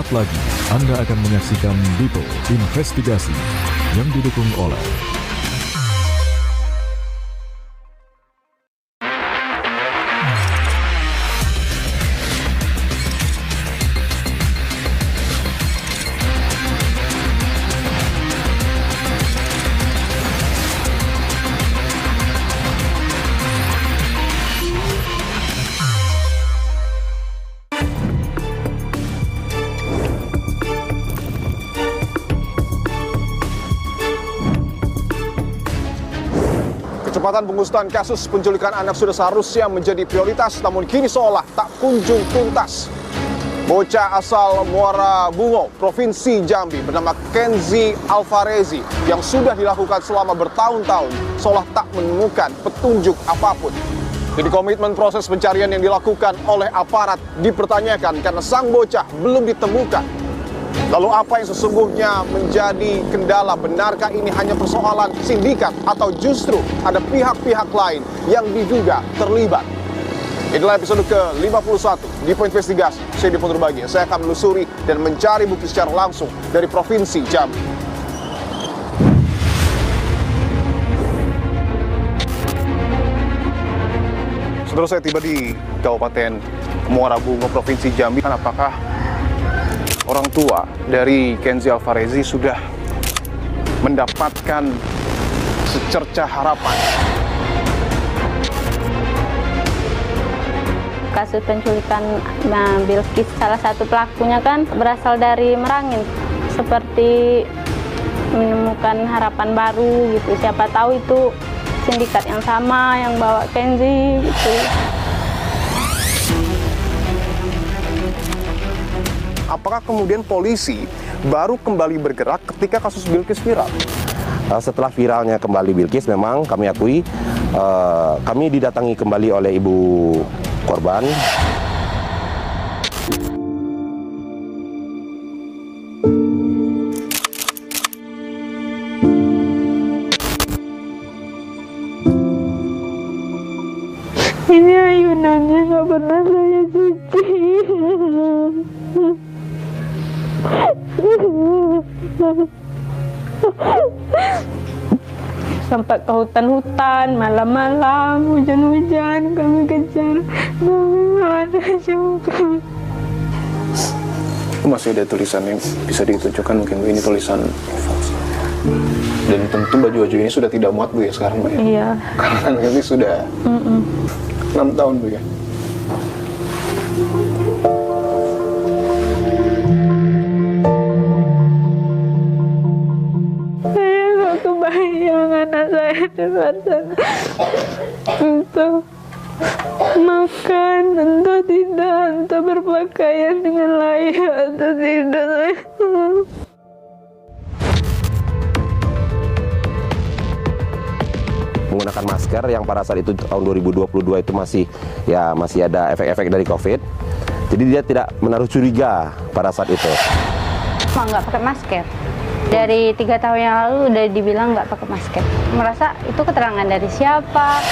Lagi, Anda akan menyaksikan Bipo Investigasi yang didukung oleh Kecepatan pengusutan kasus penculikan anak sudah seharusnya menjadi prioritas, namun kini seolah tak kunjung tuntas. Bocah asal Muara Bungo, Provinsi Jambi bernama Kenzi Alvarezi yang sudah dilakukan selama bertahun-tahun seolah tak menemukan petunjuk apapun. Jadi komitmen proses pencarian yang dilakukan oleh aparat dipertanyakan karena sang bocah belum ditemukan. Lalu apa yang sesungguhnya menjadi kendala? Benarkah ini hanya persoalan sindikat atau justru ada pihak-pihak lain yang diduga terlibat? Inilah episode ke-51 di Bipo Investigasi. Saya Dipo Terbagi. Saya akan menelusuri dan mencari bukti secara langsung dari Provinsi Jambi. Saudara, saya tiba di Kabupaten Muara Bungo, Provinsi Jambi. Apakah orang tua dari Kenzi Alvarezi sudah mendapatkan secercah harapan? Kasus penculikan Bilkis, salah satu pelakunya kan berasal dari Merangin. Seperti menemukan harapan baru gitu. Siapa tahu itu sindikat yang sama yang bawa Kenzi gitu. Apakah kemudian polisi baru kembali bergerak ketika kasus Bilkis viral? Setelah viralnya kembali Bilkis, memang kami akui kami didatangi kembali oleh ibu korban. Ini ayunannya nggak pernah saya cuci. Sampai ke hutan-hutan, malam-malam, hujan-hujan, kami kejar, kami ada juga. Masih ada tulisan yang bisa ditunjukkan, mungkin Bu, ini tulisan. Dan tentu baju-baju ini sudah tidak muat, Bu, ya sekarang, Mbak, ya? Iya. Karena kan ini sudah 6 tahun, Bu, ya? Saya nggak kebayang anak saya dapatkan untuk makan, tentu tidak, untuk berpakaian dengan layak, atau tidak. Menggunakan masker yang pada saat itu tahun 2022 itu masih ada efek-efek dari COVID. Jadi dia tidak menaruh curiga pada saat itu. Nggak pakai masker. Dari 3 tahun yang lalu udah dibilang nggak pakai masker. Merasa itu keterangan dari siapa?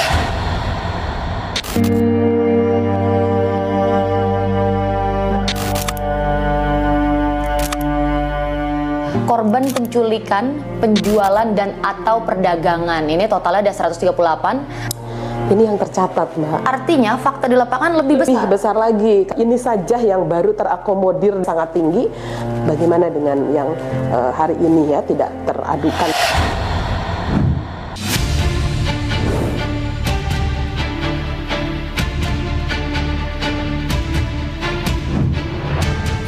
Korban penculikan, penjualan, dan atau perdagangan. Ini totalnya ada 138. Ini yang tercatat, Mbak. Artinya fakta di lapangan lebih besar. Lebih besar lagi. Ini saja yang baru terakomodir sangat tinggi. Bagaimana dengan yang hari ini ya tidak teradukan?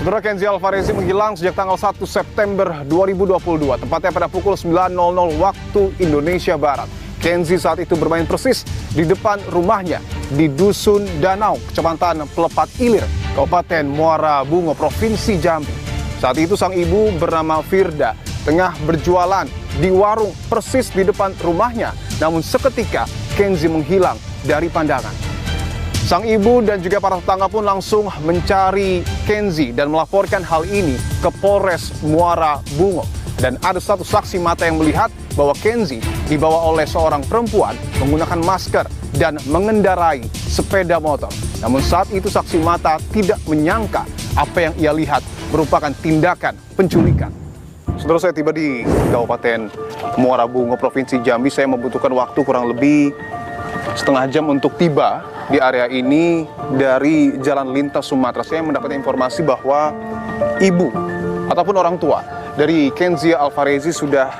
Saudara, Kenzi Alvarezi menghilang sejak tanggal 1 September 2022, tepatnya pada pukul 9.00 waktu Indonesia Barat. Kenzi saat itu bermain persis di depan rumahnya di Dusun Danau, Kecamatan Pelepat Ilir, Kabupaten Muara Bungo, Provinsi Jambi. Saat itu sang ibu bernama Firda tengah berjualan di warung persis di depan rumahnya. Namun seketika Kenzi menghilang dari pandangan. Sang ibu dan juga para tetangga pun langsung mencari Kenzi dan melaporkan hal ini ke Polres Muara Bungo. Dan ada satu saksi mata yang melihat bahwa Kenzi dibawa oleh seorang perempuan menggunakan masker dan mengendarai sepeda motor. Namun saat itu saksi mata tidak menyangka apa yang ia lihat merupakan tindakan penculikan. Setelah saya tiba di Kabupaten Muara Bungo, Provinsi Jambi, saya membutuhkan waktu kurang lebih setengah jam untuk tiba di area ini dari Jalan Lintas Sumatera. Saya mendapat informasi bahwa ibu ataupun orang tua dari Kenzi Alvarezi sudah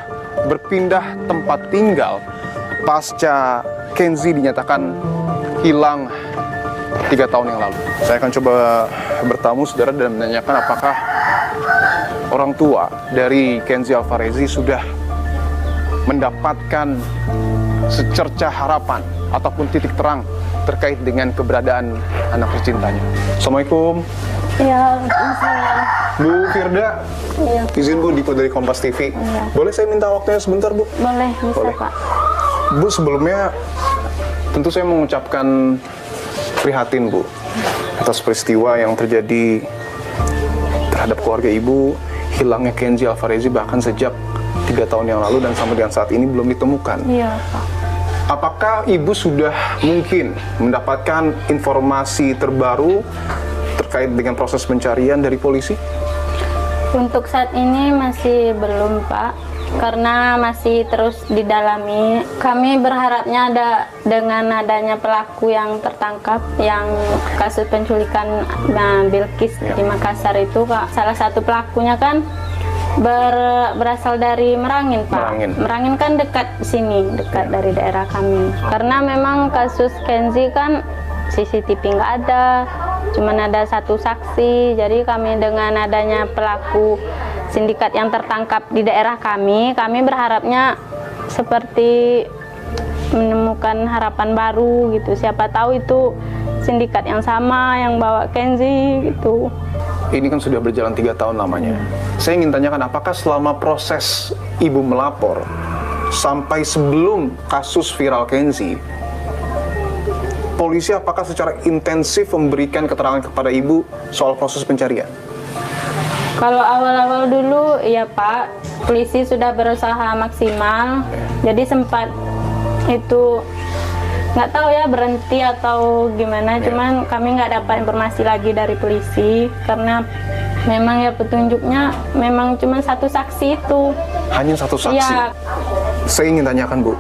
berpindah tempat tinggal pasca Kenzi dinyatakan hilang 3 tahun yang lalu. Saya akan coba bertamu saudara dan menanyakan apakah orang tua dari Kenzi Alvarezi sudah mendapatkan secerca harapan ataupun titik terang terkait dengan keberadaan anak tercintanya. Assalamualaikum. Ya, misalnya. Bu Firda, Iya. izin Bu Diko dari Kompas TV. Iya. Boleh saya minta waktunya sebentar Bu? Boleh, bisa Boleh. Pak. Bu, sebelumnya tentu saya mengucapkan prihatin Bu atas peristiwa yang terjadi terhadap keluarga Ibu, hilangnya Kenzi Alvarezi bahkan sejak 3 tahun yang lalu dan sampai dengan saat ini belum ditemukan. Iya, Pak. Apakah Ibu sudah mungkin mendapatkan informasi terbaru terkait dengan proses pencarian dari polisi? Untuk saat ini masih belum, Pak. Karena masih terus didalami. Kami berharapnya dengan adanya pelaku yang tertangkap, yang kasus penculikan Bilkis di Makassar itu, Pak. Salah satu pelakunya kan berasal dari Merangin, Pak. Merangin kan dekat sini, dekat dari daerah kami. Karena memang kasus Kenzi kan CCTV nggak ada, cuman ada satu saksi. Jadi kami dengan adanya pelaku sindikat yang tertangkap di daerah kami berharapnya seperti menemukan harapan baru gitu. Siapa tahu itu sindikat yang sama yang bawa Kenzi gitu. Ini kan sudah berjalan 3 tahun lamanya. Saya ingin tanyakan apakah selama proses Ibu melapor sampai sebelum kasus viral Kenzi, polisi apakah secara intensif memberikan keterangan kepada Ibu soal proses pencarian? Kalau awal-awal dulu ya Pak, polisi sudah berusaha maksimal. Jadi sempat itu nggak tahu ya berhenti atau gimana. Cuman kami nggak dapat informasi lagi dari polisi karena memang ya petunjuknya memang cuma satu saksi itu. Hanya satu saksi? Ya. Saya ingin tanyakan Bu,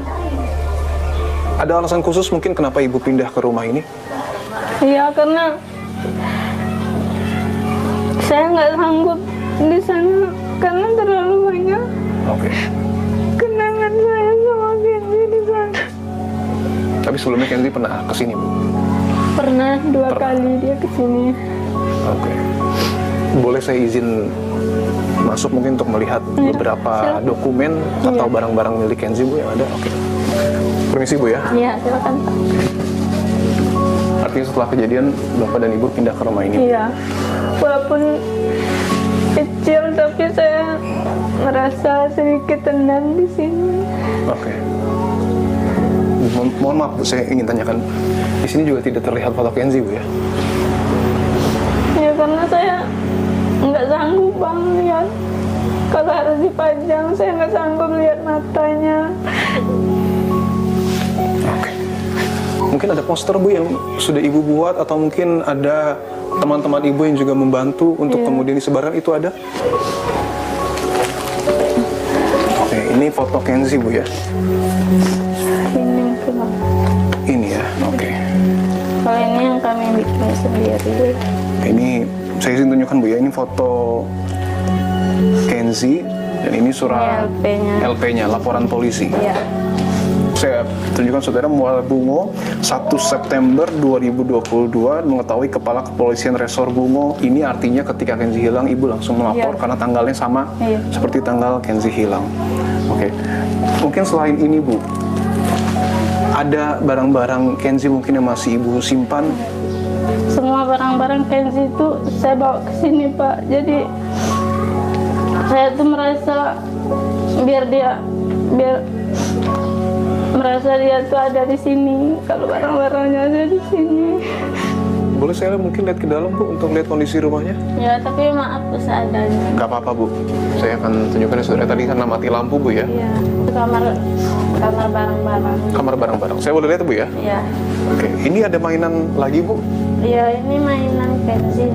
ada alasan khusus mungkin kenapa Ibu pindah ke rumah ini? Iya, karena saya nggak sanggup di sana karena terlalu banyak kenangan saya sama Kenzi di sana. Tapi sebelumnya Kenzi pernah ke sini, Bu? Pernah 2 kali dia ke sini. Oke. Boleh saya izin masuk mungkin untuk melihat beberapa dokumen atau barang-barang milik Kenzi, Bu, yang ada? Oke. Permisi, Bu, ya? Iya, silakan Pak. Artinya setelah kejadian Bapak dan Ibu pindah ke rumah ini? Iya. Walaupun kecil tapi saya merasa sedikit tenang di sini. Oke. Mohon maaf Bu, saya ingin tanyakan, di sini juga tidak terlihat foto Kenzi, Bu, ya? Ya karena saya nggak sanggup Bang lihat. Kalau harus dipajang, saya nggak sanggup lihat matanya. Oke. Mungkin ada poster Bu yang sudah Ibu buat atau mungkin ada teman-teman Ibu yang juga membantu untuk kemudian disebarkan, itu ada? Oke, ini foto Kenzi, Bu, ya? Ini Bang. Ini ya, oke. Kalau ini yang kami bikin sendiri. Ini saya izin tunjukkan, Bu, ya. Ini foto Kenzi dan ini surat LP-nya, laporan polisi. Iya. Saya tunjukkan saudara, Muara Bungo 1 September 2022 mengetahui Kepala Kepolisian Resor Bungo. Ini artinya ketika Kenzi hilang Ibu langsung melapor karena tanggalnya sama seperti tanggal Kenzi hilang. Oke. Mungkin selain ini Bu, ada barang-barang Kenzi mungkin yang masih Ibu simpan? Semua barang-barang Kenzi itu saya bawa ke sini Pak. Jadi saya tuh merasa biar merasa dia tuh ada di sini. Kalau barang-barangnya ada di sini. Boleh saya mungkin lihat ke dalam Bu untuk lihat kondisi rumahnya? Ya tapi maaf seadanya. Gak apa-apa Bu. Saya akan tunjukkan saudara, tadi karena mati lampu Bu, ya. Iya. Kamar barang-barang. Kamar barang-barang. Saya boleh lihat Bu, ya? Iya. Oke. Ini ada mainan lagi Bu? Iya, ini mainan Kenzi.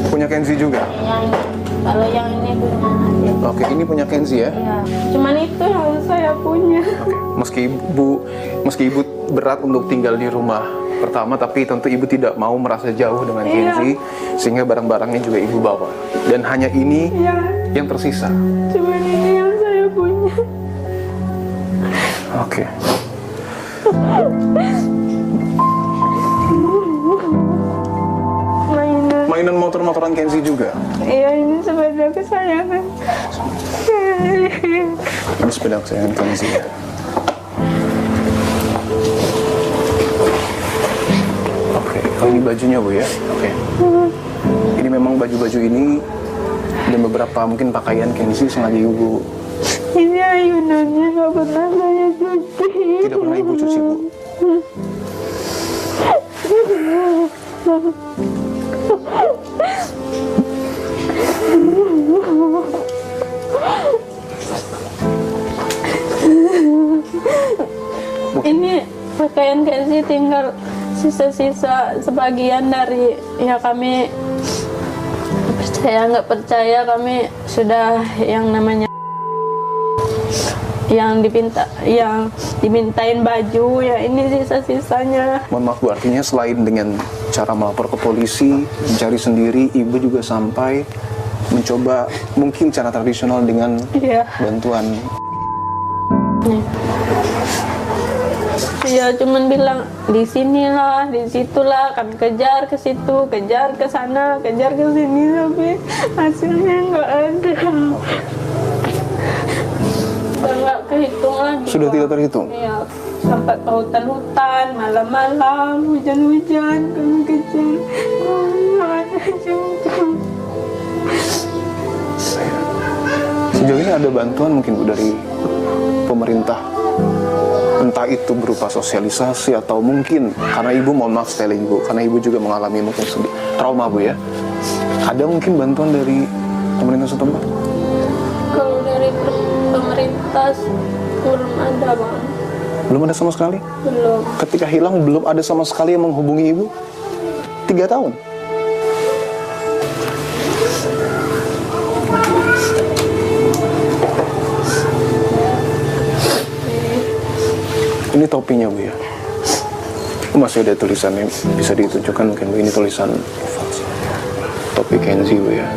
Punya Kenzi juga? Yang Kalau yang ini punya adik. Oke, ini punya Kenzi ya? Ya, cuman itu yang saya punya. Oke. Meski ibu berat untuk tinggal di rumah pertama, tapi tentu ibu tidak mau merasa jauh dengan Kenzi, sehingga barang-barangnya juga ibu bawa. Dan hanya ini yang tersisa. Cuman ini yang saya punya. Oke. Mainan motor-motoran Kenzi juga? Iya, ini sepeda kesayangan. Ini sepeda kesayangan Kenzi ya? Oke, kalau ini bajunya Bu ya? Oke. Ini memang baju-baju ini dan beberapa mungkin pakaian Kenzi sengaja ibu. Ini ayunannya nggak pernah saya cuci. Tidak pernah ibu cuci Bu? Ini pakaian Kenzi tinggal sisa-sisa sebagian dari ya kami percaya nggak percaya kami sudah yang namanya yang dimintain baju ya ini sisa-sisanya. Mohon maaf Bu, artinya selain dengan cara melapor ke polisi, mencari sendiri, ibu juga sampai mencoba mungkin cara tradisional dengan bantuan. Ya cuman bilang di sinilah, di situlah, kami kejar ke situ, kejar ke sana, kejar ke sini, tapi hasilnya nggak ada. Nggak kehitung lagi. Sudah tidak terhitung? Iya, sampai ke hutan-hutan, malam-malam, hujan-hujan, kami kejar. Nggak ada juga. Sejauh ini ada bantuan mungkin Bu dari pemerintah? Entah itu berupa sosialisasi atau mungkin karena ibu, mohon maaf sekali ibu, karena ibu juga mengalami mungkin trauma Bu ya. Ada mungkin bantuan dari pemerintah setempat? Kalau dari pemerintah belum ada Bang. Belum ada sama sekali? Belum. Ketika hilang belum ada sama sekali yang menghubungi ibu? 3 tahun? Ini topinya Bu ya? Masih ada tulisannya, bisa ditunjukkan mungkin Bu, ini tulisan topi Kenzi Bu ya?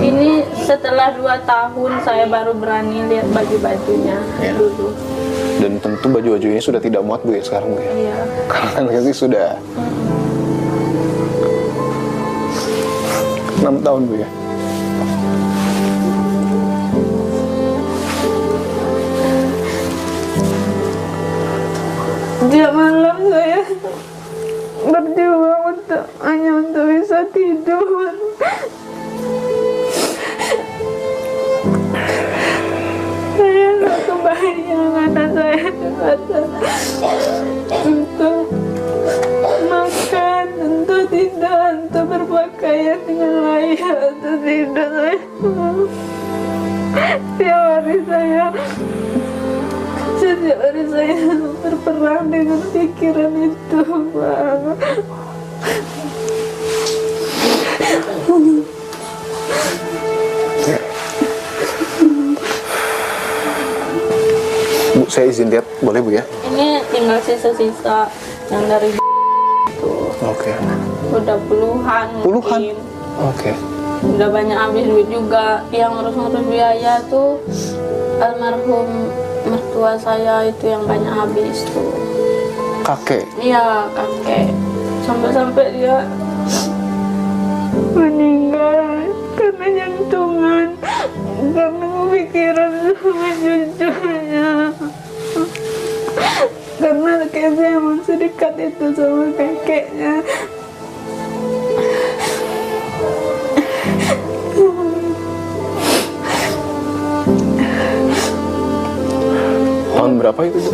Ini setelah 2 tahun saya baru berani lihat baju-bajunya dulu. Dan tentu baju-baju ini sudah tidak muat Bu ya sekarang Bu ya? Iya. Karena Kenzi sudah 6 tahun Bu ya? Tiap malam saya berjuang hanya untuk bisa tidur. Saya nggak kebayang anak saya untuk makan, untuk tidak, untuk berpakaian dengan layak, untuk tidak. Setiap hari saya berperang dengan pikiran itu, Bang. Bu, saya izin lihat, boleh Bu ya? Ini tinggal sisa-sisa yang dari itu. Oke. Udah puluhan. Puluhan? Mungkin. Oke. Udah banyak habis duit juga. Yang ngurus-ngurus biaya tuh almarhum mertua saya itu yang banyak habis tuh. Kakek? Iya, kakek. Sampai-sampai dia meninggal karena jantungan, karena kepikiran sama cucunya. Karena kakeknya emang sedekat itu sama kakeknya. Tahun berapa itu Bu?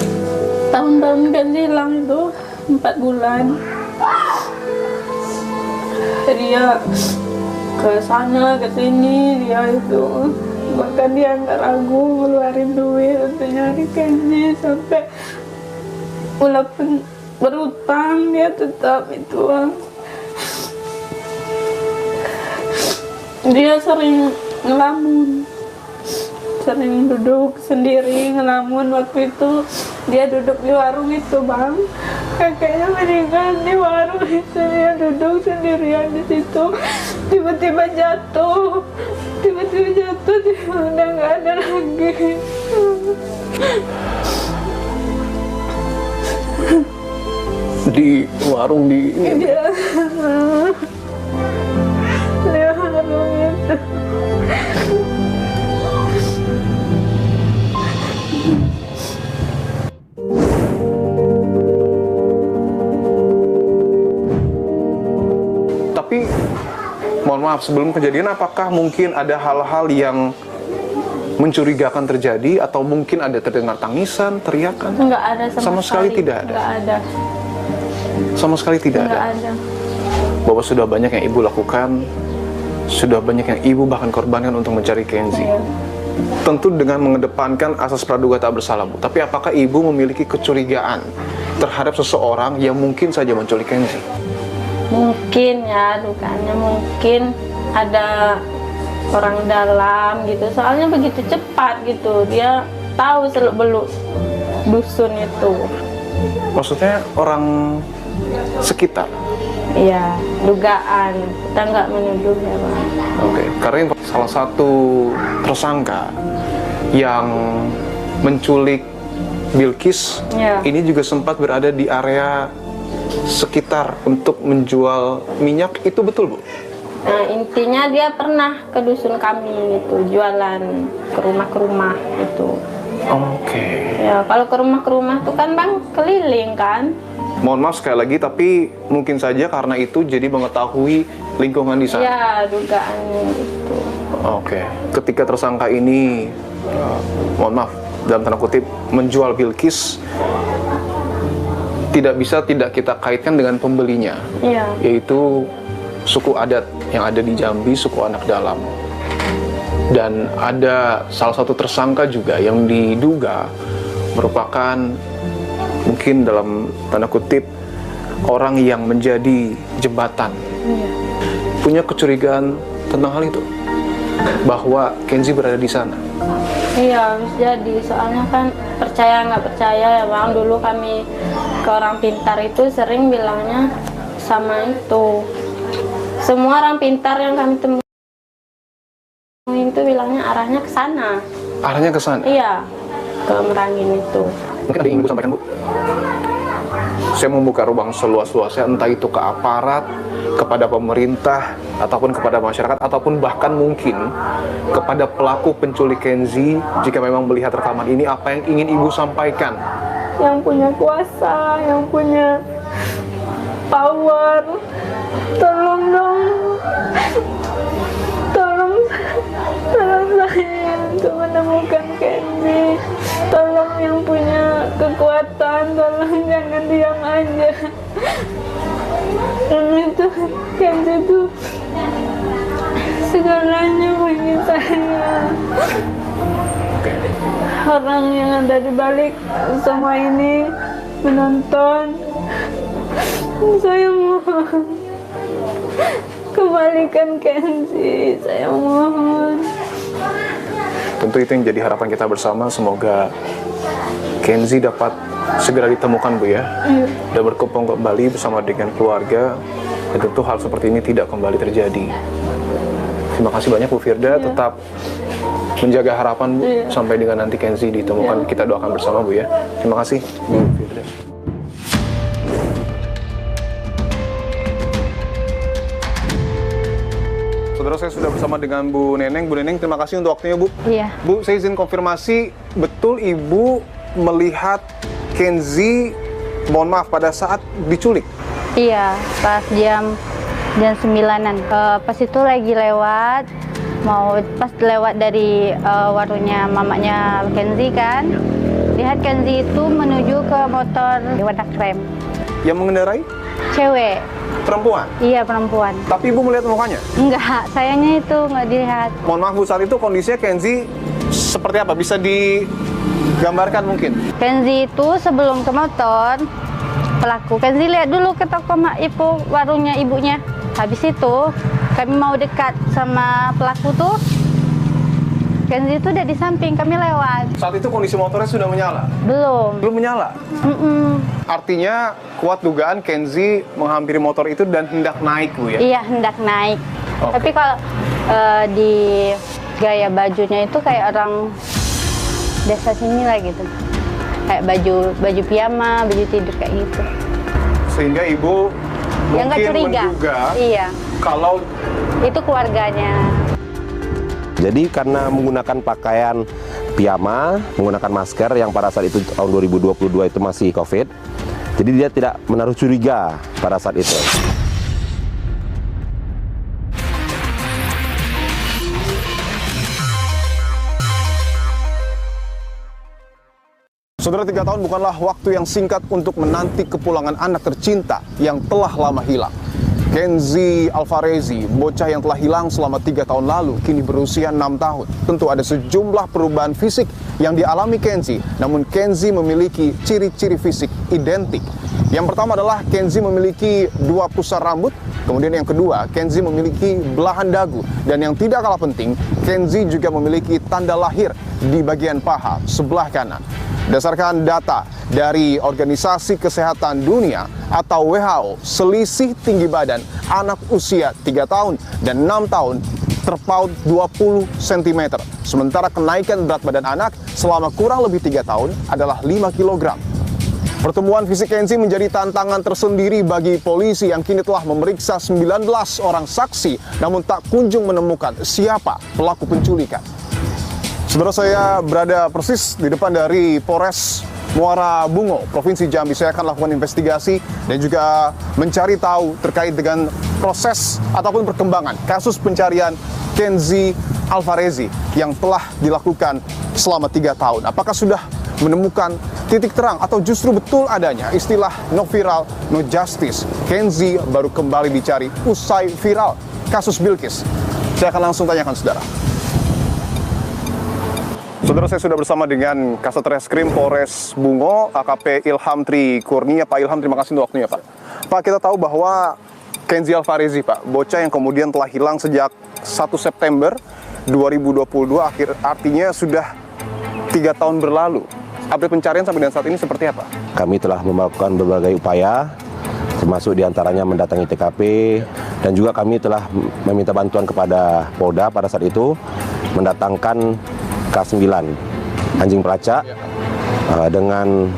Tahun-tahun kan hilang itu 4 bulan. Dia ke sana ke sini, dia itu bahkan dia nggak ragu ngeluarin duit untuk nyari Kenzi, sampai walaupun berutang dia tetap itu. Dia sering ngelamun, sering duduk sendiri ngelamun. Waktu itu dia duduk di warung itu, Bang. Kakeknya meninggal di warung itu, dia duduk sendirian di situ. Tiba-tiba jatuh, dia udah nggak ada lagi. Di warung di ini. Dia warung itu. Tapi mohon maaf, sebelum kejadian apakah mungkin ada hal-hal yang mencurigakan terjadi atau mungkin ada terdengar tangisan, teriakan? Enggak ada sama sekali tidak ada. Enggak ada. Sama sekali tidak Enggak ada. ada. Bahwa sudah banyak yang ibu lakukan, sudah banyak yang ibu bahkan korbankan untuk mencari Kenzi. Iya. Tentu dengan mengedepankan asas praduga tak bersalah, Bu. Tapi apakah ibu memiliki kecurigaan terhadap seseorang yang mungkin saja menculik Kenzi? Mungkin ya, dugaannya mungkin ada orang dalam gitu. Soalnya begitu cepat gitu. Dia tahu seluk-beluk dusun itu. Maksudnya orang sekitar? Iya, dugaan. Kita nggak menuduh ya, Bang. Oke, karena ini salah satu tersangka yang menculik Bilkis Iya. ini juga sempat berada di area sekitar untuk menjual minyak, itu betul, Bu? Nah, intinya dia pernah ke dusun kami gitu, jualan ke rumah gitu. Oke. Ya, kalau ke rumah tuh kan, Bang, keliling kan. Mohon maaf sekali lagi, tapi mungkin saja karena itu jadi mengetahui lingkungan di sana. Ya, dugaannya gitu. Oke. Ketika tersangka ini, mohon maaf, dalam tanda kutip, menjual Bilkis, tidak kita kaitkan dengan pembelinya, Iya. yaitu suku adat yang ada di Jambi, suku Anak Dalam. Dan ada salah satu tersangka juga yang diduga merupakan mungkin dalam tanda kutip orang yang menjadi jembatan. Iya. Punya kecurigaan tentang hal itu, bahwa Kenzi berada di sana. Iya, harus jadi. Soalnya kan percaya nggak percaya ya, Bang. Dulu kami ke orang pintar itu sering bilangnya sama itu. Semua orang pintar yang kami temuin itu bilangnya arahnya ke sana. Arahnya ke sana? Iya, ke Merangin itu. Mungkin ada yang Ibu sampaikan, Bu? Saya membuka ruang seluas-luasnya, entah itu ke aparat, kepada pemerintah, ataupun kepada masyarakat, ataupun bahkan mungkin kepada pelaku penculik Kenzi. Jika memang melihat rekaman ini, apa yang ingin Ibu sampaikan? Yang punya kuasa, yang punya power, tolong dong, tolong saya untuk menemukan Kenzi. Tolong yang punya kekuatan, tolong jangan diam aja. Karena itu Kenzi itu segalanya bagi saya. Orang yang ada di balik semua ini menonton, saya mohon kembalikan Kenzi, saya mohon. Tentu itu yang jadi harapan kita bersama. Semoga Kenzi dapat segera ditemukan, Bu, ya. Iya. Dan berkumpul kembali bersama dengan keluarga. Dan tentu hal seperti ini tidak kembali terjadi. Terima kasih banyak, Bu Firda. Iya. Tetap menjaga harapan, Bu, Iya. sampai dengan nanti Kenzi ditemukan. Iya. Kita doakan bersama, Bu, ya. Terima kasih, Bu Firda. Saudara, saya sudah bersama dengan Bu Neneng. Bu Neneng, terima kasih untuk waktunya, Bu. Iya. Bu, saya izin konfirmasi, betul Ibu melihat Kenzi, mohon maaf, pada saat diculik? Iya, pas jam 9-an. Pas itu lagi lewat, pas lewat dari warungnya mamanya Kenzi kan. Lihat Kenzi itu menuju ke motor warna krem. Yang mengendarai? Cewek. Perempuan? Iya, perempuan. Tapi Ibu melihat mukanya? Enggak, sayangnya itu nggak dilihat. Mohon maaf, Bu, saat itu kondisinya Kenzi seperti apa? Bisa digambarkan mungkin? Kenzi itu sebelum ke motor, Kenzi lihat dulu ke toko ibu, warungnya ibunya. Habis itu kami mau dekat sama pelaku tuh, Kenzi itu udah di samping, kami lewat. Saat itu kondisi motornya sudah menyala? Belum. Belum menyala? Artinya kuat dugaan Kenzi menghampiri motor itu dan hendak naik, Bu, ya? Iya, hendak naik. Tapi kalau di gaya bajunya itu kayak orang desa sini lah gitu. Kayak baju piyama, baju tidur kayak gitu. Sehingga Ibu Ya, nggak mungkin curiga. menduga Iya. kalau Itu keluarganya. Jadi karena menggunakan pakaian piyama, menggunakan masker yang pada saat itu tahun 2022 itu masih COVID, jadi dia tidak menaruh curiga pada saat itu. Saudara, 3 tahun bukanlah waktu yang singkat untuk menanti kepulangan anak tercinta yang telah lama hilang. Kenzi Alvarezi, bocah yang telah hilang selama 3 tahun lalu, kini berusia 6 tahun. Tentu ada sejumlah perubahan fisik yang dialami Kenzi, namun Kenzi memiliki ciri-ciri fisik identik. Yang pertama adalah Kenzi memiliki 2 pusar rambut, kemudian yang kedua, Kenzi memiliki belahan dagu, dan yang tidak kalah penting, Kenzi juga memiliki tanda lahir di bagian paha sebelah kanan. Berdasarkan data dari Organisasi Kesehatan Dunia atau WHO, selisih tinggi badan anak usia 3 tahun dan 6 tahun terpaut 20 cm. Sementara kenaikan berat badan anak selama kurang lebih 3 tahun adalah 5 kg. Pertemuan fisik Kenzi menjadi tantangan tersendiri bagi polisi yang kini telah memeriksa 19 orang saksi, namun tak kunjung menemukan siapa pelaku penculikan. Saudara, saya berada persis di depan dari Polres Muara Bungo, Provinsi Jambi. Saya akan lakukan investigasi dan juga mencari tahu terkait dengan proses ataupun perkembangan kasus pencarian Kenzi Alvarezi yang telah dilakukan selama 3 tahun. Apakah sudah menemukan titik terang atau justru betul adanya istilah no viral, no justice? Kenzi baru kembali dicari usai viral kasus Bilkis. Saya akan langsung tanyakan saudara. Saudara, saya sudah bersama dengan Kasat Reskrim Polres Bungo, AKP Ilham Tri Kurnia. Pak Ilham, terima kasih untuk waktunya, Pak. Pak, kita tahu bahwa Kenzi Alvarezi, Pak, bocah yang kemudian telah hilang sejak 1 September 2022, artinya sudah 3 tahun berlalu. Update pencarian sampai dengan saat ini seperti apa? Kami telah melakukan berbagai upaya, termasuk diantaranya mendatangi TKP, dan juga kami telah meminta bantuan kepada Polda pada saat itu, mendatangkan K9 anjing pelacak dengan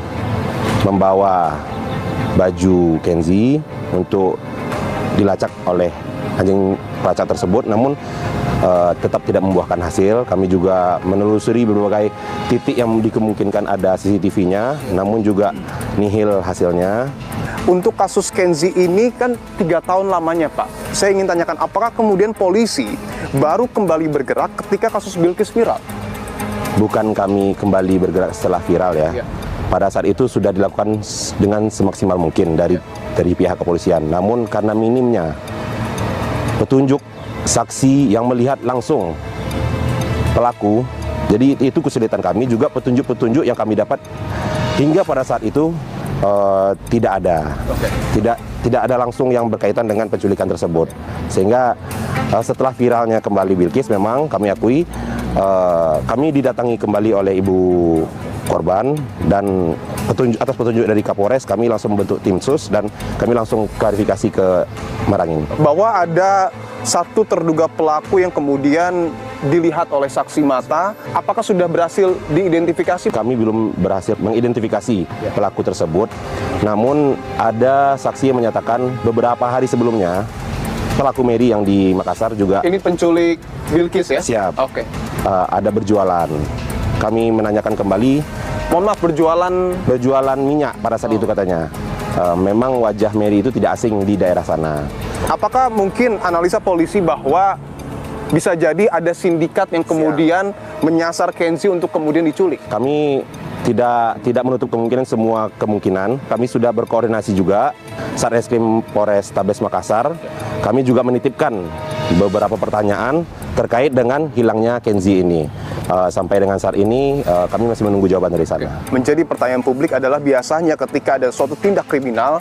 membawa baju Kenzi untuk dilacak oleh anjing pelacak tersebut, namun tetap tidak membuahkan hasil. Kami juga menelusuri berbagai titik yang dikemungkinkan ada CCTV-nya, namun juga nihil hasilnya. Untuk kasus Kenzi ini kan 3 tahun lamanya, Pak. Saya ingin tanyakan, apakah kemudian polisi baru kembali bergerak ketika kasus Bilkis viral? Bukan kami kembali bergerak setelah viral ya. Pada saat itu sudah dilakukan dengan semaksimal mungkin dari pihak kepolisian. Namun karena minimnya petunjuk saksi yang melihat langsung pelaku, jadi itu kesulitan kami. Juga petunjuk-petunjuk yang kami dapat hingga pada saat itu tidak ada. Tidak ada langsung yang berkaitan dengan penculikan tersebut. Sehingga setelah viralnya kembali Bilkis, memang kami akui kami didatangi kembali oleh ibu korban, dan atas petunjuk dari Kapolres kami langsung membentuk tim sus dan kami langsung klarifikasi ke Marangin. Bahwa ada satu terduga pelaku yang kemudian dilihat oleh saksi mata, apakah sudah berhasil diidentifikasi? Kami belum berhasil mengidentifikasi pelaku tersebut, namun ada saksi yang menyatakan beberapa hari sebelumnya pelaku Mary yang di Makassar juga. Ini penculik Bilkis ya? Siap. Oke. Ada berjualan. Kami menanyakan kembali. Mohon maaf, berjualan minyak pada saat itu katanya. Memang wajah Mary itu tidak asing di daerah sana. Apakah mungkin analisa polisi bahwa bisa jadi ada sindikat yang kemudian menyasar Kenzi untuk kemudian diculik? Kami tidak menutup kemungkinan semua kemungkinan. Kami sudah berkoordinasi juga Satreskrim Polres Tabes Makassar. Kami juga menitipkan beberapa pertanyaan terkait dengan hilangnya Kenzi ini. Sampai dengan saat ini kami masih menunggu jawaban dari sana. Menjadi pertanyaan publik adalah biasanya ketika ada suatu tindak kriminal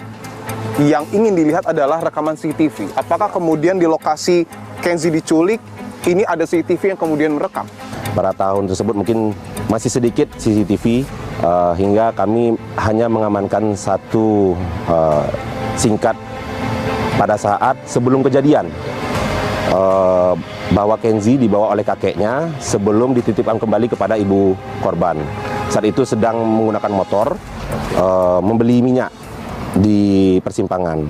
yang ingin dilihat adalah rekaman CCTV. Apakah kemudian di lokasi Kenzi diculik, ini ada CCTV yang kemudian merekam. Pada tahun tersebut mungkin masih sedikit CCTV, hingga kami hanya mengamankan satu singkat pada saat sebelum kejadian, bahwa Kenzi dibawa oleh kakeknya sebelum dititipkan kembali kepada ibu korban. Saat itu sedang menggunakan motor, membeli minyak di persimpangan.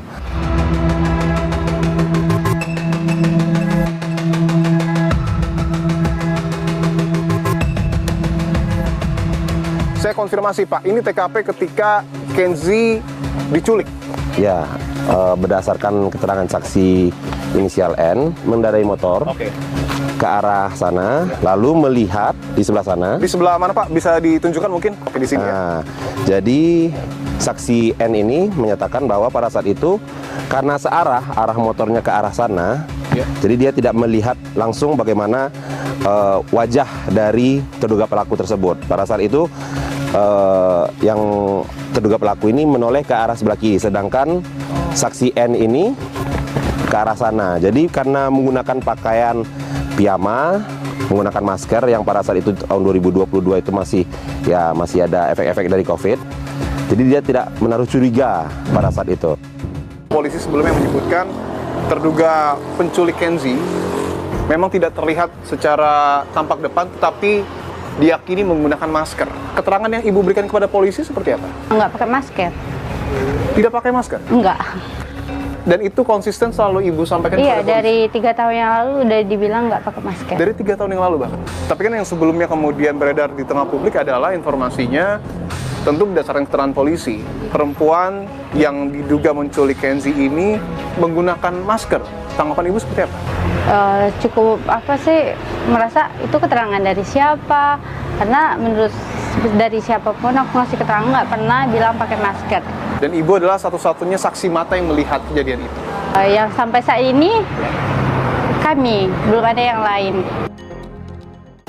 Saya konfirmasi Pak, ini TKP ketika Kenzi diculik? Ya, berdasarkan keterangan saksi inisial N, mengendarai motor ke arah sana, lalu melihat di sebelah sana. Di sebelah mana Pak? Bisa ditunjukkan mungkin? Oke, di sini ya. Jadi saksi N ini menyatakan bahwa pada saat itu karena arah motornya ke arah sana, jadi dia tidak melihat langsung bagaimana wajah dari terduga pelaku tersebut. Pada saat itu yang terduga pelaku ini menoleh ke arah sebelah kiri, sedangkan saksi N ini ke arah sana. Jadi karena menggunakan pakaian piyama, menggunakan masker yang pada saat itu tahun 2022 itu masih ada efek-efek dari COVID. Jadi dia tidak menaruh curiga pada saat itu. Polisi sebelumnya menyebutkan terduga penculik Kenzi memang tidak terlihat secara tampak depan, tetapi diyakini menggunakan masker. Keterangan yang Ibu berikan kepada polisi seperti apa? Nggak pakai masker. Tidak pakai masker? Enggak. Dan itu konsisten selalu Ibu sampaikan Iya, kepada polisi? dari 3 tahun yang lalu udah dibilang nggak pakai masker. Dari 3 tahun yang lalu bahkan? Tapi kan yang sebelumnya kemudian beredar di tengah publik adalah informasinya, tentu berdasarkan keterangan polisi, perempuan yang diduga menculik Kenzi ini menggunakan masker. Tanggapan Ibu seperti apa? Cukup merasa itu keterangan dari siapa, karena menurut dari siapapun aku ngasih keterangan nggak pernah bilang pakai masker. Dan Ibu adalah satu-satunya saksi mata yang melihat kejadian itu? Yang sampai saat ini kami, belum ada yang lain.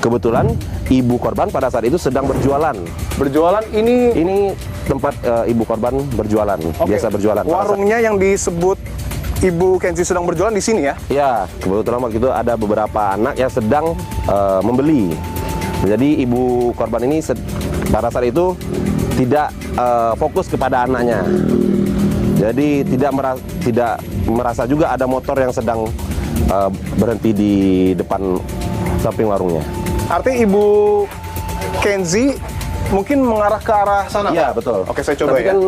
Kebetulan ibu korban pada saat itu sedang berjualan. Berjualan ini? Ini tempat ibu korban berjualan, biasa berjualan. Warungnya yang disebut Ibu Kenzi sedang berjualan di sini ya? Ya, kebetulan waktu itu ada beberapa anak yang sedang membeli. Jadi ibu korban ini pada saat itu tidak fokus kepada anaknya. Jadi tidak merasa juga ada motor yang sedang berhenti di depan samping warungnya. Artinya Ibu Kenzi mungkin mengarah ke arah sana? Iya, betul. Oke, saya coba. Tapi kan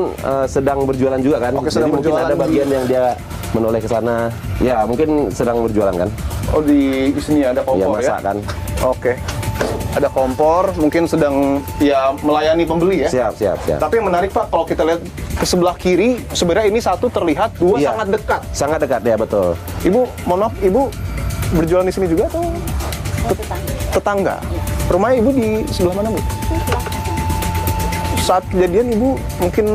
sedang berjualan juga kan? Oke, jadi mungkin ada bagian yang dia menoleh ke sana. Ya, mungkin sedang berjualan kan? Oh, di sini ada kompor ya? Masak kan? Oke. Ada kompor, mungkin sedang melayani pembeli ya? Siap. Tapi yang menarik Pak, kalau kita lihat ke sebelah kiri, sebenarnya ini satu terlihat, dua sangat dekat. Sangat dekat, ya betul. Ibu, mohon maaf, Ibu berjualan di sini juga atau tetangga? Rumahnya Ibu di sebelah mana, Bu? Saat kejadian Ibu mungkin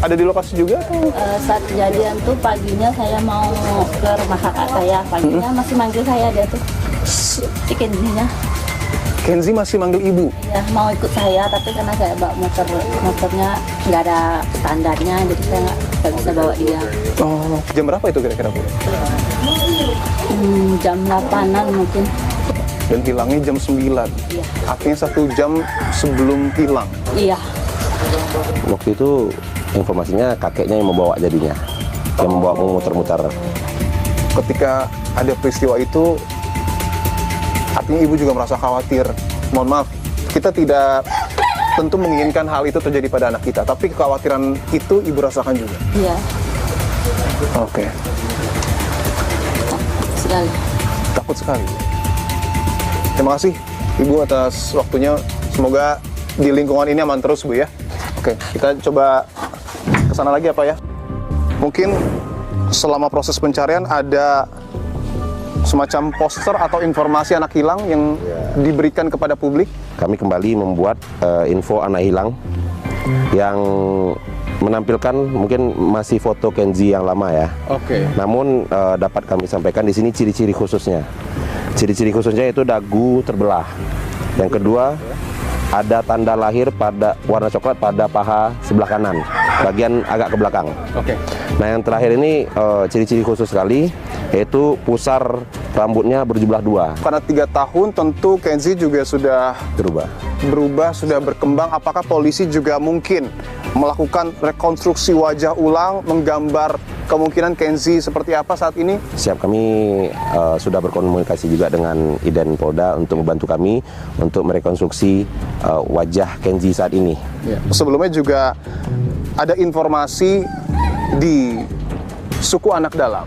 ada di lokasi juga atau? Saat kejadian tuh paginya saya mau ke rumah kakak saya, paginya masih manggil saya, dia tuh si Kenzinya. Kenzi masih manggil Ibu? Ya, mau ikut saya, tapi karena saya bawa motornya nggak ada standarnya, jadi saya nggak bisa bawa dia. Oh, jam berapa itu kira-kira, Bu? Jam 8-an mungkin. Dan hilangnya jam 9? Iya. Artinya 1 jam sebelum hilang? Iya. Waktu itu informasinya kakeknya yang membawa jadinya, yang membawa muter-muter. Ketika ada peristiwa itu, artinya Ibu juga merasa khawatir. Mohon maaf, kita tidak tentu menginginkan hal itu terjadi pada anak kita, tapi kekhawatiran itu Ibu rasakan juga? Iya. Oke. Takut sekali. Takut sekali. Terima kasih Ibu atas waktunya. Semoga di lingkungan ini aman terus, Bu ya. Oke, kita coba ke sana lagi apa ya? Mungkin selama proses pencarian ada semacam poster atau informasi anak hilang yang diberikan kepada publik? Kami kembali membuat info anak hilang yang menampilkan mungkin masih foto Kenzi yang lama ya. Oke. Namun dapat kami sampaikan di sini ciri-ciri khususnya. Ciri-ciri khususnya itu dagu terbelah. Yang kedua, ada tanda lahir pada warna coklat pada paha sebelah kanan, bagian agak ke belakang. Oke. Nah, yang terakhir ini ciri-ciri khusus sekali, yaitu pusar Rambutnya berjumlah 2. Karena 3 tahun tentu Kenzi juga sudah berubah, sudah berkembang. Apakah polisi juga mungkin melakukan rekonstruksi wajah ulang, menggambar kemungkinan Kenzi seperti apa saat ini? Siap, kami sudah berkomunikasi juga dengan Iden Polda untuk membantu kami untuk merekonstruksi wajah Kenzi saat ini. Ya. Sebelumnya juga ada informasi di suku anak dalam.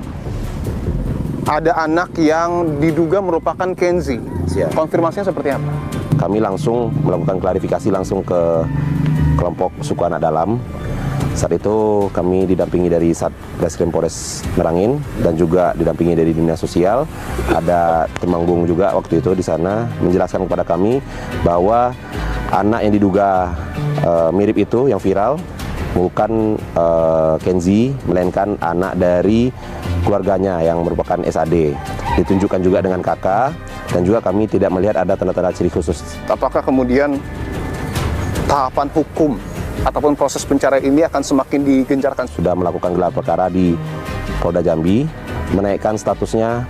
Ada anak yang diduga merupakan Kenzi. Siap. Konfirmasinya seperti apa? Kami langsung melakukan klarifikasi langsung ke kelompok suku anak dalam. Saat itu kami didampingi dari Satreskrim Polres Merangin dan juga didampingi dari Dinas Sosial. Ada Temanggung juga waktu itu di sana menjelaskan kepada kami bahwa anak yang diduga mirip itu yang viral bukan Kenzi, melainkan anak dari keluarganya yang merupakan SAD. Ditunjukkan juga dengan kakak dan juga kami tidak melihat ada tanda-tanda ciri khusus. Apakah kemudian tahapan hukum ataupun proses pencarian ini akan semakin digencarkan? Sudah melakukan gelar perkara di Polda Jambi, menaikkan statusnya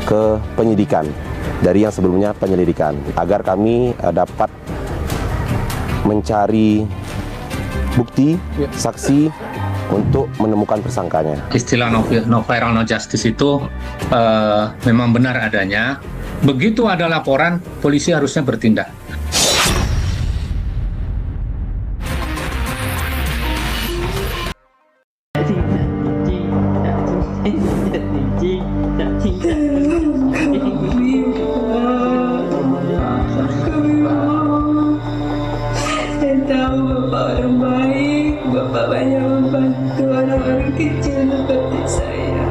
ke penyidikan dari yang sebelumnya penyelidikan, agar kami dapat mencari bukti, saksi untuk menemukan tersangkanya. Istilah no viral no justice itu memang benar adanya. Begitu ada laporan, polisi harusnya bertindak. Saya tahu Bapak orang baik, Bapak banyak membantu orang-orang kecil seperti saya.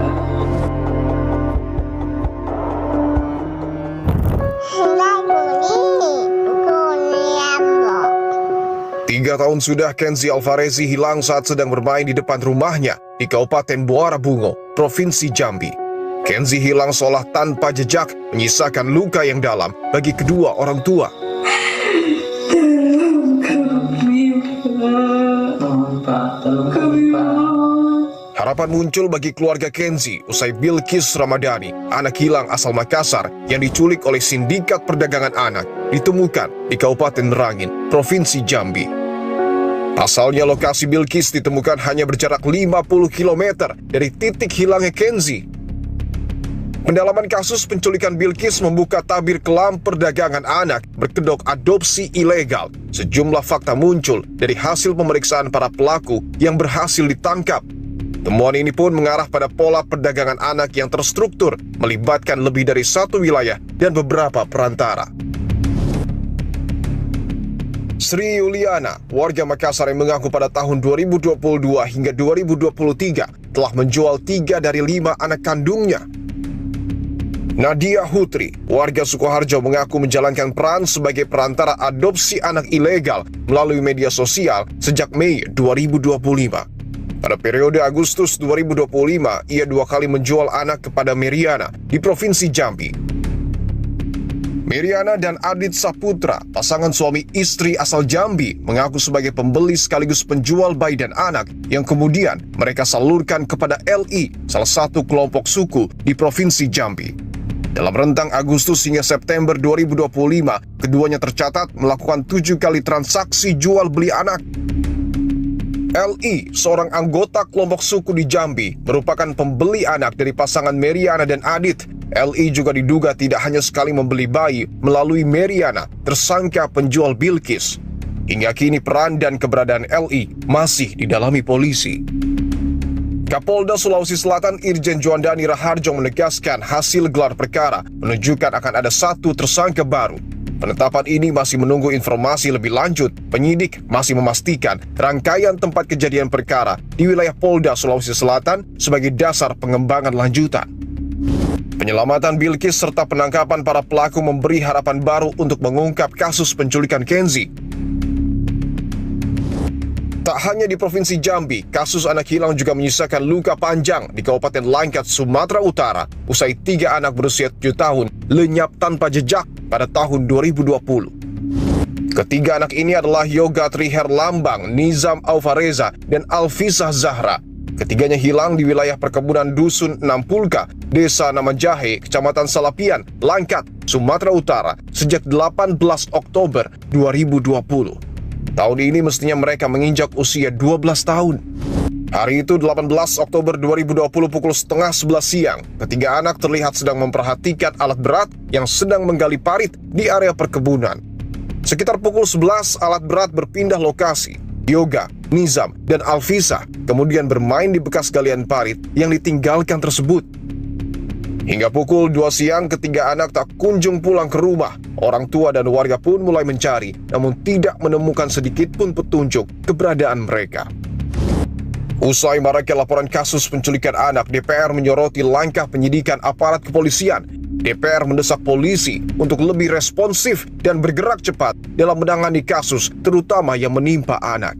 3 tahun sudah Kenzi Alvarezi hilang saat sedang bermain di depan rumahnya di Kabupaten Muara Bungo, Provinsi Jambi. Kenzi hilang seolah tanpa jejak, menyisakan luka yang dalam bagi kedua orang tua. Harapan muncul bagi keluarga Kenzi usai Bilkis Ramadhani, anak hilang asal Makassar yang diculik oleh sindikat perdagangan anak, ditemukan di Kabupaten Merangin, Provinsi Jambi. Pasalnya lokasi Bilkis ditemukan hanya berjarak 50 km dari titik hilangnya Kenzi. Pendalaman kasus penculikan Bilkis membuka tabir kelam perdagangan anak berkedok adopsi ilegal. Sejumlah fakta muncul dari hasil pemeriksaan para pelaku yang berhasil ditangkap. Temuan ini pun mengarah pada pola perdagangan anak yang terstruktur, melibatkan lebih dari 1 wilayah dan beberapa perantara. Sri Yuliana, warga Makassar yang mengaku pada tahun 2022 hingga 2023 telah menjual 3 dari 5 anak kandungnya. Nadia Hutri, warga Sukoharjo mengaku menjalankan peran sebagai perantara adopsi anak ilegal melalui media sosial sejak Mei 2025. Pada periode Agustus 2025, ia 2 kali menjual anak kepada Meriana di Provinsi Jambi. Meriana dan Adit Saputra, pasangan suami istri asal Jambi, mengaku sebagai pembeli sekaligus penjual bayi dan anak yang kemudian mereka salurkan kepada LI, salah satu kelompok suku di Provinsi Jambi. Dalam rentang Agustus hingga September 2025, keduanya tercatat melakukan 7 kali transaksi jual beli anak. LI, seorang anggota kelompok suku di Jambi, merupakan pembeli anak dari pasangan Meriana dan Adit. LI juga diduga tidak hanya sekali membeli bayi melalui Meriana, tersangka penjual Bilkis. Hingga kini peran dan keberadaan LI masih didalami polisi. Kapolda Sulawesi Selatan Irjen Juandani Raharjo menegaskan hasil gelar perkara menunjukkan akan ada 1 tersangka baru. Penetapan ini masih menunggu informasi lebih lanjut. Penyidik masih memastikan rangkaian tempat kejadian perkara di wilayah Polda Sulawesi Selatan sebagai dasar pengembangan lanjutan. Penyelamatan Bilkis serta penangkapan para pelaku memberi harapan baru untuk mengungkap kasus penculikan Kenzi. Tak hanya di Provinsi Jambi, kasus anak hilang juga menyisakan luka panjang di Kabupaten Langkat, Sumatera Utara, usai 3 anak berusia 7 tahun lenyap tanpa jejak pada tahun 2020. Ketiga anak ini adalah Yoga Triher Lambang, Nizam Alvareza, dan Alfisah Zahra. Ketiganya hilang di wilayah perkebunan Dusun Nampulka, Desa Namajahe, Kecamatan Salapian, Langkat, Sumatera Utara sejak 18 Oktober 2020. Tahun ini mestinya mereka menginjak usia 12 tahun. Hari itu 18 Oktober 2020 pukul setengah 11 siang, ketiga anak terlihat sedang memperhatikan alat berat yang sedang menggali parit di area perkebunan. Sekitar pukul 11, alat berat berpindah lokasi. Yoga, Nizam, dan Alfisa kemudian bermain di bekas galian parit yang ditinggalkan tersebut. Hingga pukul 2 siang, ketiga anak tak kunjung pulang ke rumah. Orang tua dan warga pun mulai mencari, namun tidak menemukan sedikit pun petunjuk keberadaan mereka. Usai maraknya laporan kasus penculikan anak, DPR menyoroti langkah penyidikan aparat kepolisian. DPR mendesak polisi untuk lebih responsif dan bergerak cepat dalam menangani kasus, terutama yang menimpa anak.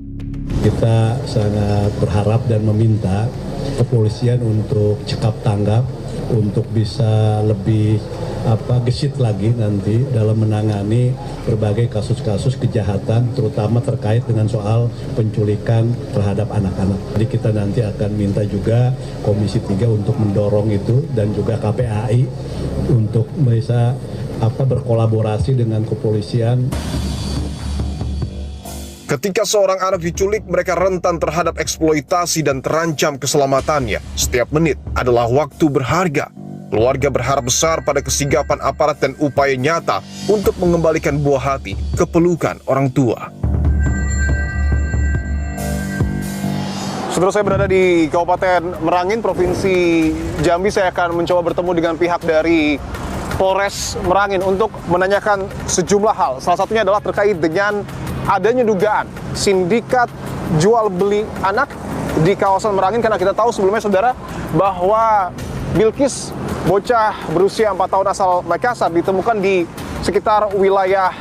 Kita sangat berharap dan meminta kepolisian untuk cekap tanggap, untuk bisa lebih gesit lagi nanti dalam menangani berbagai kasus-kasus kejahatan, terutama terkait dengan soal penculikan terhadap anak-anak. Jadi kita nanti akan minta juga Komisi 3 untuk mendorong itu, dan juga KPAI untuk bisa berkolaborasi dengan kepolisian. Ketika seorang anak diculik, mereka rentan terhadap eksploitasi dan terancam keselamatannya. Setiap menit adalah waktu berharga. Keluarga berharap besar pada kesigapan aparat dan upaya nyata untuk mengembalikan buah hati ke pelukan orang tua. Saudara, saya berada di Kabupaten Merangin, Provinsi Jambi. Saya akan mencoba bertemu dengan pihak dari Polres Merangin untuk menanyakan sejumlah hal. Salah satunya adalah terkait dengan adanya dugaan sindikat jual beli anak di kawasan Merangin, karena kita tahu sebelumnya, saudara, bahwa Bilkis, bocah berusia 4 tahun asal Makassar, ditemukan di sekitar wilayah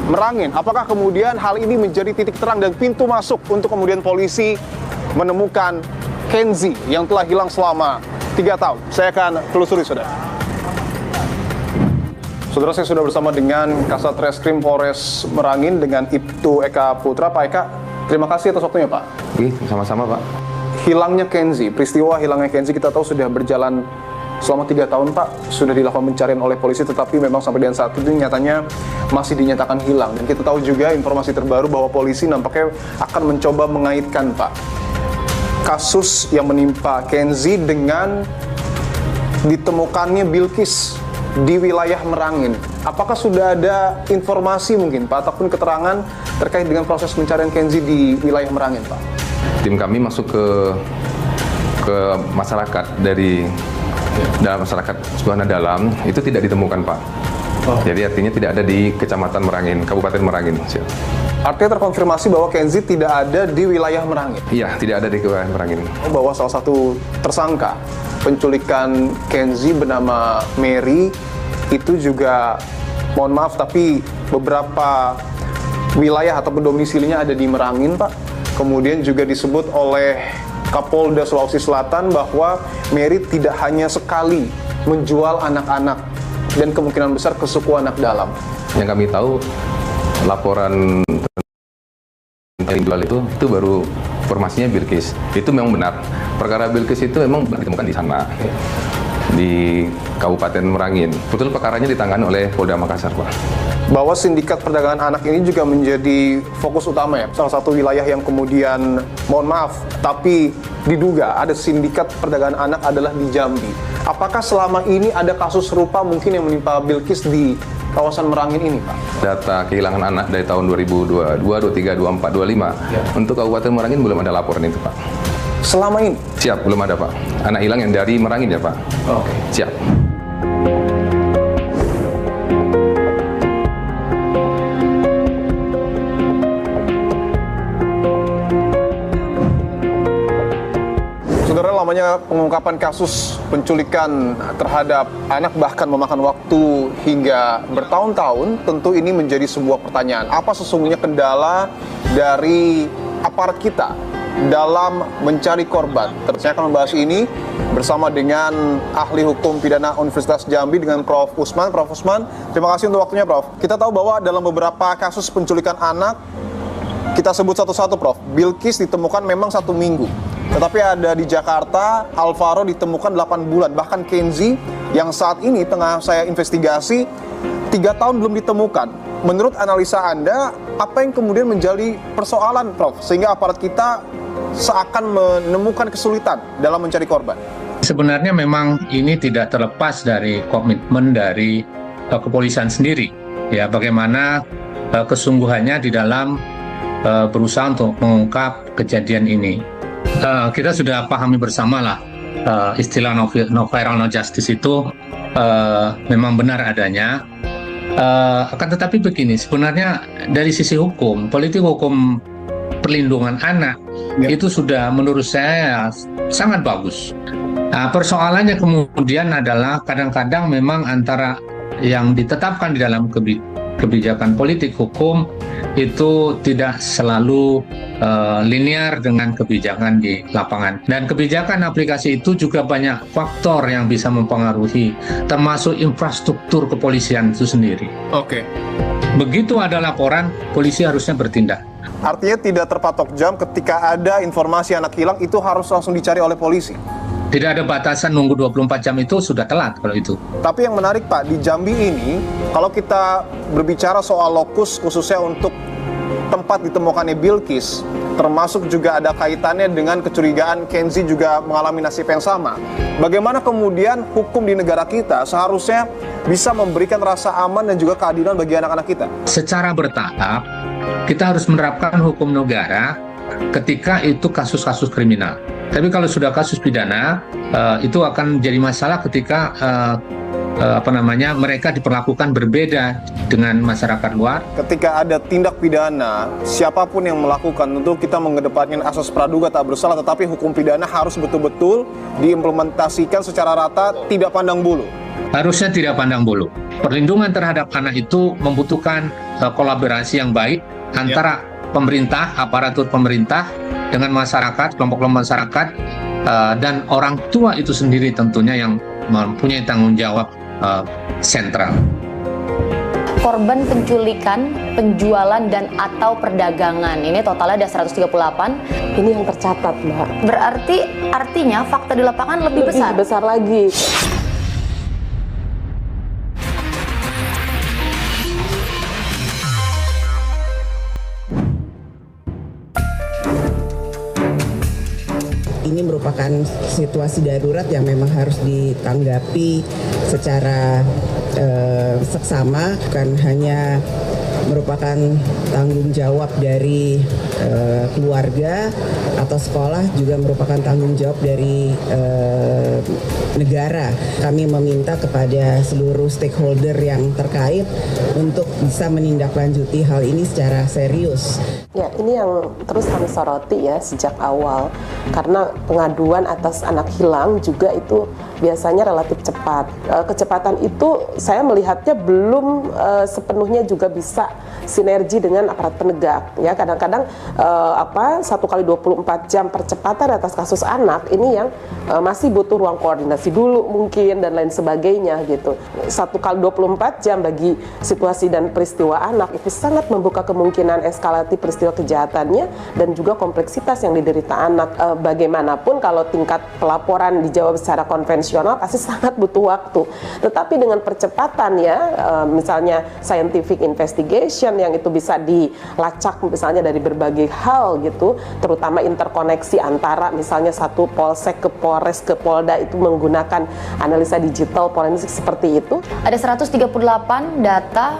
Merangin. Apakah kemudian hal ini menjadi titik terang dan pintu masuk untuk kemudian polisi menemukan Kenzi yang telah hilang selama 3 tahun? Saya akan telusuri, saudara. Saudara, saya sudah bersama dengan Kasat Reskrim Polres Merangin dengan Ibtu Eka Putra. Pak Eka, terima kasih atas waktunya, Pak. Sama-sama, Pak. Hilangnya Kenzi, peristiwa hilangnya Kenzi kita tahu sudah berjalan selama 3 tahun, Pak. Sudah dilakukan pencarian oleh polisi, tetapi memang sampai dengan saat ini nyatanya masih dinyatakan hilang. Dan kita tahu juga informasi terbaru bahwa polisi nampaknya akan mencoba mengaitkan, Pak, kasus yang menimpa Kenzi dengan ditemukannya Bilkis di wilayah Merangin. Apakah sudah ada informasi mungkin, Pak, ataupun keterangan terkait dengan proses pencarian Kenzi di wilayah Merangin, Pak? Tim kami masuk ke masyarakat, dari dalam masyarakat Suwana Dalam itu tidak ditemukan, Pak. Jadi artinya tidak ada di Kecamatan Merangin, Kabupaten Merangin. Artinya terkonfirmasi bahwa Kenzi tidak ada di wilayah Merangin? Iya, tidak ada di wilayah Merangin. Bahwa salah satu tersangka penculikan Kenzi bernama Mary itu juga, mohon maaf, tapi beberapa wilayah ataupun domisilinya ada di Merangin, Pak. Kemudian juga disebut oleh Kapolda Sulawesi Selatan bahwa Mary tidak hanya sekali menjual anak-anak dan kemungkinan besar ke suku anak dalam. Yang kami tahu, laporan yang jual itu baru informasinya Bilkis. Itu memang benar. Perkara Bilkis itu memang ditemukan di sana, di Kabupaten Merangin. Betul, perkaranya ditangani oleh Polda Makassar, Pak. Bahwa sindikat perdagangan anak ini juga menjadi fokus utama, ya. Salah satu wilayah yang kemudian, mohon maaf, tapi diduga ada sindikat perdagangan anak adalah di Jambi. Apakah selama ini ada kasus serupa mungkin yang menimpa Bilkis di kawasan Merangin ini, Pak? Data kehilangan anak dari tahun 2022, 23, 24, 25. Ya. Untuk Kabupaten Merangin belum ada laporan itu, Pak. Selama ini? Siap, belum ada, Pak. Anak hilang yang dari Merangin ya, Pak? Oke. Siap. Saudara, lamanya pengungkapan kasus penculikan terhadap anak bahkan memakan waktu hingga bertahun-tahun, tentu ini menjadi sebuah pertanyaan. Apa sesungguhnya kendala dari aparat kita dalam mencari korban? Saya akan membahas ini bersama dengan ahli hukum pidana Universitas Jambi, dengan Prof. Usman. Prof. Usman, terima kasih untuk waktunya, Prof. Kita tahu bahwa dalam beberapa kasus penculikan anak, kita sebut satu-satu, Prof. Bilkis ditemukan memang 1 minggu. Tetapi ada di Jakarta, Alvaro ditemukan 8 bulan. Bahkan Kenzi yang saat ini tengah saya investigasi 3 tahun belum ditemukan. Menurut analisa Anda, apa yang kemudian menjadi persoalan, Prof? Sehingga aparat kita seakan menemukan kesulitan dalam mencari korban. Sebenarnya memang ini tidak terlepas dari komitmen dari kepolisian sendiri. Ya, bagaimana kesungguhannya di dalam berusaha untuk mengungkap kejadian ini. Kita sudah pahami bersama lah istilah no viral no justice itu memang benar adanya. Akan tetapi begini, sebenarnya dari sisi hukum, politik hukum perlindungan anak itu sudah menurut saya sangat bagus. Persoalannya kemudian adalah kadang-kadang memang antara yang ditetapkan di dalam kebijakan politik hukum itu tidak selalu linear dengan kebijakan di lapangan. Dan kebijakan aplikasi itu juga banyak faktor yang bisa mempengaruhi, termasuk infrastruktur kepolisian itu sendiri. Oke. Begitu ada laporan, polisi harusnya bertindak. Artinya tidak terpatok jam, ketika ada informasi anak hilang itu harus langsung dicari oleh polisi. Tidak ada batasan nunggu 24 jam, itu sudah telat kalau itu. Tapi yang menarik Pak, di Jambi ini, kalau kita berbicara soal lokus khususnya untuk tempat ditemukannya Bilqis, termasuk juga ada kaitannya dengan kecurigaan Kenzi juga mengalami nasib yang sama. Bagaimana kemudian hukum di negara kita seharusnya bisa memberikan rasa aman dan juga keadilan bagi anak-anak kita? Secara bertahap, kita harus menerapkan hukum negara ketika itu kasus-kasus kriminal. Tapi kalau sudah kasus pidana, itu akan jadi masalah ketika mereka diperlakukan berbeda dengan masyarakat luar. Ketika ada tindak pidana, siapapun yang melakukan, tentu kita mengedepankan asas praduga tak bersalah, tetapi hukum pidana harus betul-betul diimplementasikan secara rata, tidak pandang bulu. Harusnya tidak pandang bulu. Perlindungan terhadap anak itu membutuhkan kolaborasi yang baik antara pemerintah, aparatur pemerintah, dengan masyarakat, kelompok-kelompok masyarakat, dan orang tua itu sendiri tentunya yang mempunyai tanggung jawab sentral. Korban penculikan, penjualan, dan atau perdagangan, ini totalnya ada 138. Ini yang tercatat, Mbak. Berarti artinya fakta di lapangan lebih besar? Lebih besar lagi. Ini merupakan situasi darurat yang memang harus ditanggapi secara seksama, bukan hanya merupakan tanggung jawab dari keluarga atau sekolah, juga merupakan tanggung jawab dari negara. Kami meminta kepada seluruh stakeholder yang terkait untuk bisa menindaklanjuti hal ini secara serius. Ya, ini yang terus kami soroti ya sejak awal, karena pengaduan atas anak hilang juga itu biasanya relatif cepat. Kecepatan itu saya melihatnya belum sepenuhnya juga bisa sinergi dengan aparat penegak. Ya, kadang-kadang 1 kali 24 jam percepatan atas kasus anak ini yang masih butuh ruang koordinasi dulu mungkin dan lain sebagainya gitu. 1 kali 24 jam bagi situasi dan peristiwa anak itu sangat membuka kemungkinan eskalasi peristiwa kejahatannya dan juga kompleksitas yang diderita anak. Bagaimanapun kalau tingkat pelaporan dijawab secara konvensional pasti sangat butuh waktu. Tetapi dengan percepatan ya, misalnya scientific investigation yang itu bisa dilacak misalnya dari berbagai hal gitu, terutama interkoneksi antara misalnya satu polsek ke polres ke polda itu menggunakan analisa digital forensik seperti itu. Ada 138 data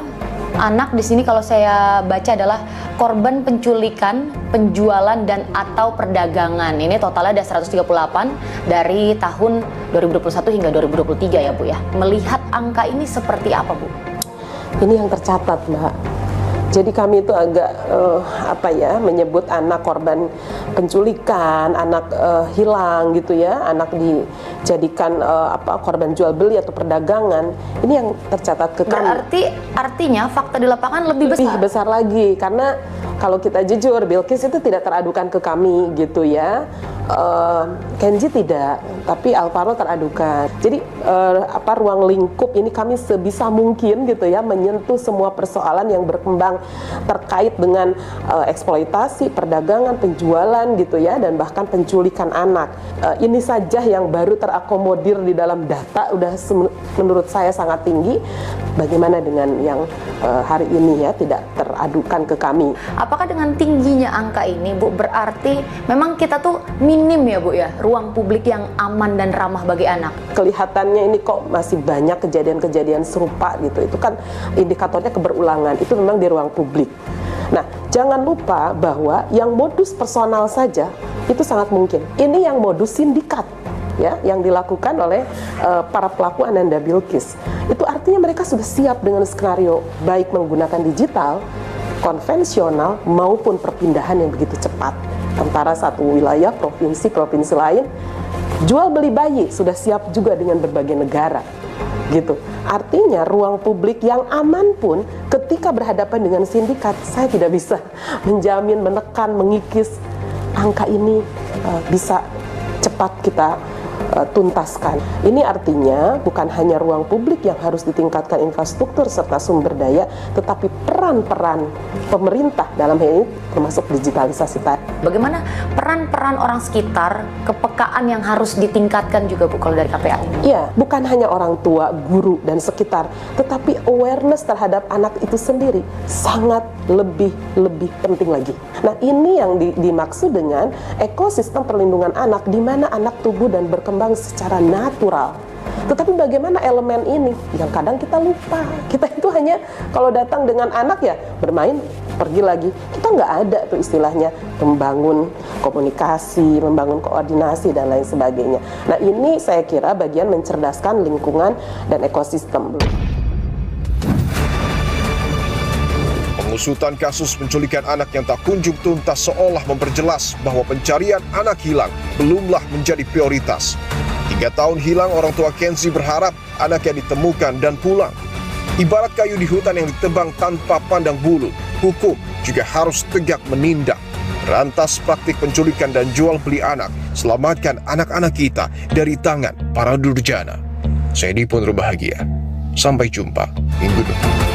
anak di sini kalau saya baca adalah korban penculikan, penjualan, dan atau perdagangan. Ini totalnya ada 138 dari tahun 2021 hingga 2023 ya Bu ya. Melihat angka ini seperti apa Bu? Ini yang tercatat Mbak. Jadi kami itu agak menyebut anak korban penculikan, anak hilang gitu ya, anak dijadikan korban jual beli atau perdagangan. Ini yang tercatat ke kami. Berarti artinya fakta di lapangan lebih besar. Lebih besar lagi, karena kalau kita jujur, Bilqis itu tidak teradukan ke kami gitu ya. Kenzi tidak, tapi Alvaro teradukan. Jadi ruang lingkup ini kami sebisa mungkin gitu ya menyentuh semua persoalan yang berkembang terkait dengan eksploitasi, perdagangan, penjualan gitu ya, dan bahkan penculikan anak. Ini saja yang baru terakomodir di dalam data udah menurut saya sangat tinggi. Bagaimana dengan yang hari ini ya tidak teradukan ke kami? Apakah dengan tingginya angka ini, Bu, berarti memang kita tuh minim ya, Bu ya, ruang publik yang aman dan ramah bagi anak? Kelihatannya ini kok masih banyak kejadian-kejadian serupa gitu. Itu kan indikatornya keberulangan. Itu memang di ruang publik. Nah, jangan lupa bahwa yang modus personal saja itu sangat mungkin. Ini yang modus sindikat ya, yang dilakukan oleh para pelaku Ananda Bilqis. Itu artinya mereka sudah siap dengan skenario baik menggunakan digital, konvensional maupun perpindahan yang begitu cepat antara satu wilayah, provinsi lain. Jual beli bayi sudah siap juga dengan berbagai negara gitu. Artinya ruang publik yang aman pun ketika berhadapan dengan sindikat, saya tidak bisa menjamin, menekan, mengikis angka ini bisa cepat kita tuntaskan. Ini artinya bukan hanya ruang publik yang harus ditingkatkan infrastruktur serta sumber daya, tetapi peran-peran pemerintah dalam hal ini termasuk digitalisasi tadi. Bagaimana peran-peran orang sekitar, kepekaan yang harus ditingkatkan juga, Bu, kalau dari KPA ini? Iya, bukan hanya orang tua, guru, dan sekitar, tetapi awareness terhadap anak itu sendiri sangat lebih penting lagi. Nah, ini yang dimaksud dengan ekosistem perlindungan anak, di mana anak tumbuh dan berkembang secara natural. Tetapi bagaimana elemen ini yang kadang kita lupa. Kita itu hanya kalau datang dengan anak ya bermain, pergi lagi. Kita nggak ada tuh istilahnya membangun komunikasi, membangun koordinasi dan lain sebagainya. Nah, ini saya kira bagian mencerdaskan lingkungan dan ekosistem. Pengusutan kasus penculikan anak yang tak kunjung tuntas seolah memperjelas bahwa pencarian anak hilang belumlah menjadi prioritas. 3 tahun hilang, orang tua Kenzi berharap anaknya ditemukan dan pulang. Ibarat kayu di hutan yang ditebang tanpa pandang bulu, hukum juga harus tegak menindak. Berantas praktik penculikan dan jual beli anak, selamatkan anak-anak kita dari tangan para durjana. Saya Dipun Bahagia. Sampai jumpa minggu depan.